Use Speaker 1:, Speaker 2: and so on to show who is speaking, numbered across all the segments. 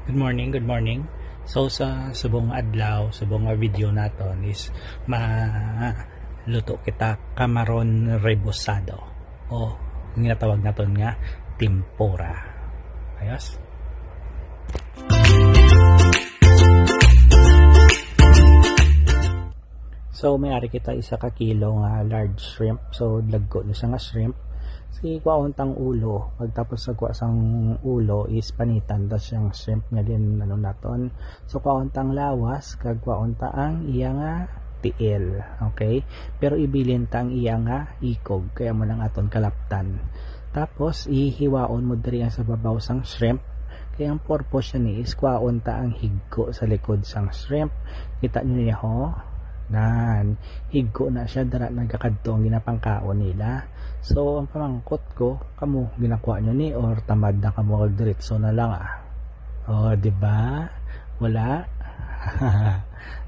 Speaker 1: Good morning, good morning. So sa subong adlaw, subong video naton is maluto kita kamaron rebusado o ginatawag naton nga tempura. Ayos. So may ari kita isa ka kilo nga large shrimp. So lagko ni siya nga shrimp. Si kwaontang ulo, pagtapos sa sang ulo is panitan tas siyang shrimp nga din ano naton. So kwaontang lawas kag kwaonta ang iya nga tiil, okay? Pero ibilin ta ang iya nga ikog kaya mo lang aton kalaptan. Tapos ihiwaon mo diri sa babaw sang shrimp. Kaya ang purpose ni is kwaonta ang higgo sa likod sang shrimp. Kita niyo ho? Nan, higgo na siya dara nagkakadto ang ginapangkaon nila. So ang pamangkot ko, kamo ginakuha nyo ni or tamad na kamo kag diretso na lang oh, di ba? Wala.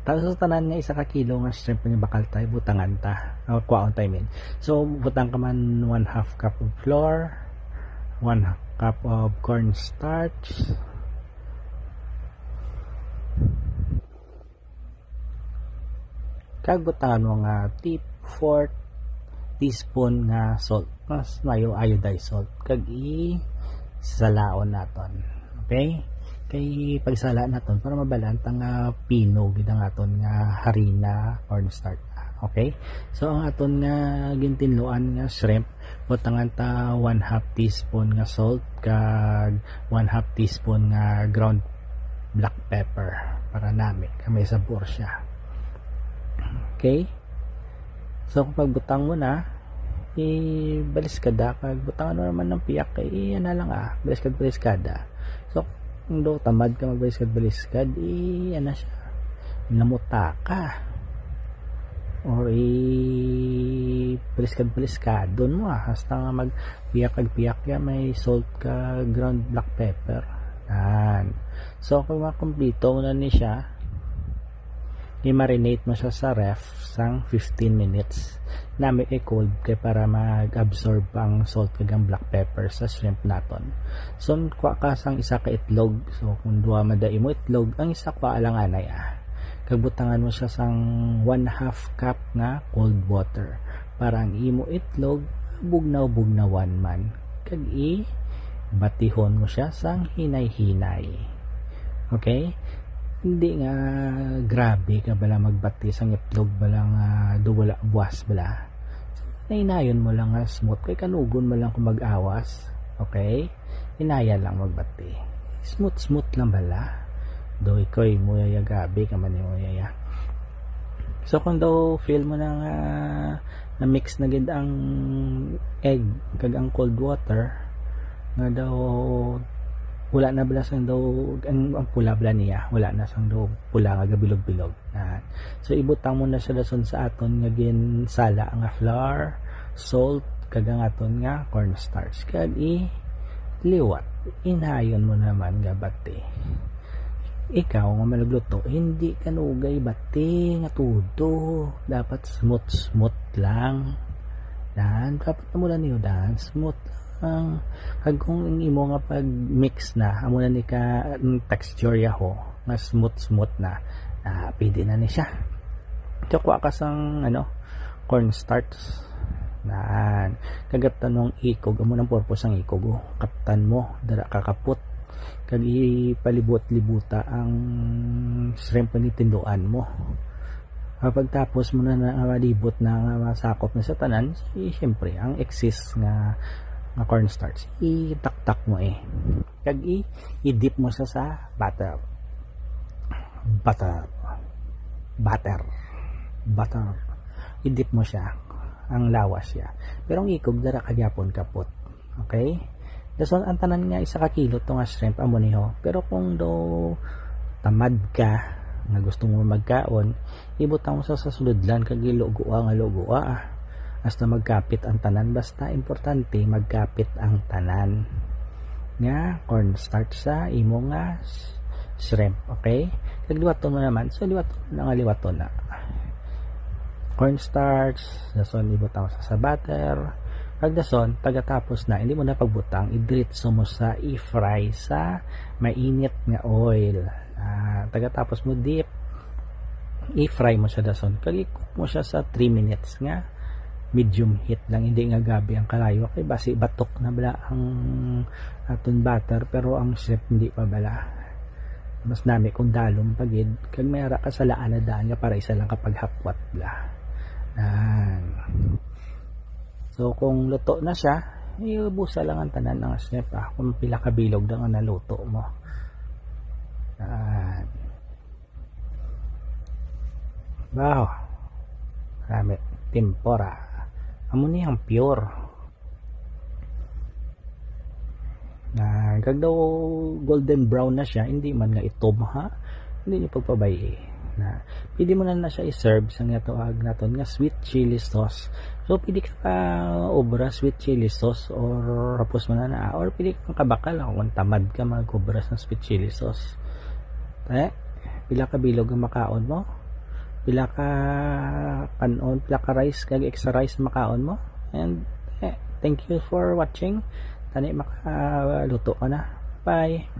Speaker 1: Tapos tanan nga isa ka kilo nga shrimp ni bakal tay butangan ta. Kuwaon tay min. So butang ka man 1/2 cup of flour, 1 cup of cornstarch, kag butangan mo nga 4 teaspoon nga salt, mas mayo iodized salt, kag salaon naton, okay? Kay pagsala naton para mabalanta nga pino gid ang aton nga harina cornstarch, okay? So ang aton nga gintinluan nga shrimp butangan ta 1/2 teaspoon nga salt kag 1/2 teaspoon nga ground black pepper para nami may sabor siya. Okay? So kung pagbutang mo na, baliskada kag butangan mo naman ng piyak kay na lang baliskada. So kung do tamad ka magbaliskad ano siya, namuta ka or baliskadon mo hasta nga magpiyak ya may salt ka ground black pepper. Yan. So kung makumpleto mo na ni siya, i-marinate mo siya sa ref sang 15 minutes na may cold kay para mag-absorb ang salt kag ang black pepper sa shrimp naton. So kuha ka sang isa ka itlog. So kung duha madai mo itlog, ang isa kwa lang anay kag butangan mo siya sang 1/2 cup nga cold water para ang imo itlog bugnaw-bugnawan man, kag batihon mo siya sang hinay-hinay. Okay? Hindi nga grabe ka bala magbati sang itlog bala nga wala buwas bala. So, inayon mo lang nga smooth kay kanugon mo lang kung mag-awas. Okay? Inaya lang magbati. Smooth lang bala. Do ikoy mo yaya gabi ka man mo yaya. So kung daw feel mo na nga na mix na gid ang egg kag ang cold water nga daw wala na bala sang daw ang pula bala niya, wala na sang daw pula nga gabilog-bilog. So ibutang mo na siya dason sa aton nga ginsala nga flour, salt kag ang aton nga cornstarch kag liwat. Inayon mo naman nga bati. Ikaw nga malugluto, hindi ka nugay bati nga tudo, dapat smooth lang. Dan dapat mo lang niyo dan smooth kag kung imo nga pag mix na amo na ni ka texture yaho nga smooth na pwede na ni siya. Kuha ka sang cornstarch nan kagatan mong ikog amo nang purpose ang ikog kaptan mo dara kakapot kag ipalibot-libuta ang shrimp ni tinduan mo. Pagtapos mo na malibot na masakop na sa tanan, siyempre ang excess nga cornstarch itaktak mo kag i-dip mo siya sa butter i-dip mo siya ang lawas siya, pero ang ikog dara kagyapon kapot. Okay, dason ang tanan nga isa ka kilo to nga shrimp amo niho. Pero kung do tamad ka nga gusto mo magkaon, ibutang mo sa suludlan kag ilugoa hasta magkapit ang tanan. Basta importante magkapit ang tanan nga cornstarch sa imo nga shrimp. Okay, kag liwaton mo naman, so liwaton na cornstarch dason ibutang sa butter Pagdason, tagatapos na, hindi mo na pagbutang, idiretso mo sa i-fry sa mainit nga oil. Tagatapos mo dip, i-fry mo siya dason. Kag-cook mo siya sa 3 minutes nga medium heat lang, hindi nga gabi ang kalayo kay basi batok na bala ang aton butter, pero ang chef hindi pa bala. Mas nami kung dalom pagid kag mayara ka sa laan na daan nga para isa lang kapag hakwat bla. So kung luto na siya, iubusa lang ang tanan ng chef kung pila ka bilog lang ang naluto mo. Wow, marami tempura. Amo ni ang pure. Kag daw golden brown na siya, hindi man nga itom ha. Hindi niyo pagpabay pwede mo na siya i-serve sa nga tawag naton nga sweet chili sauce. So pwede ka obra sweet chili sauce or hapos mo na or pwede kang kabakal kung tamad ka mag-obra ng sweet chili sauce. Pila ka bilog ang makaon mo? Pila ka kanon, pila ka rice, kag extra rice makaon mo. And thank you for watching. Tani makaluto ka na. Bye.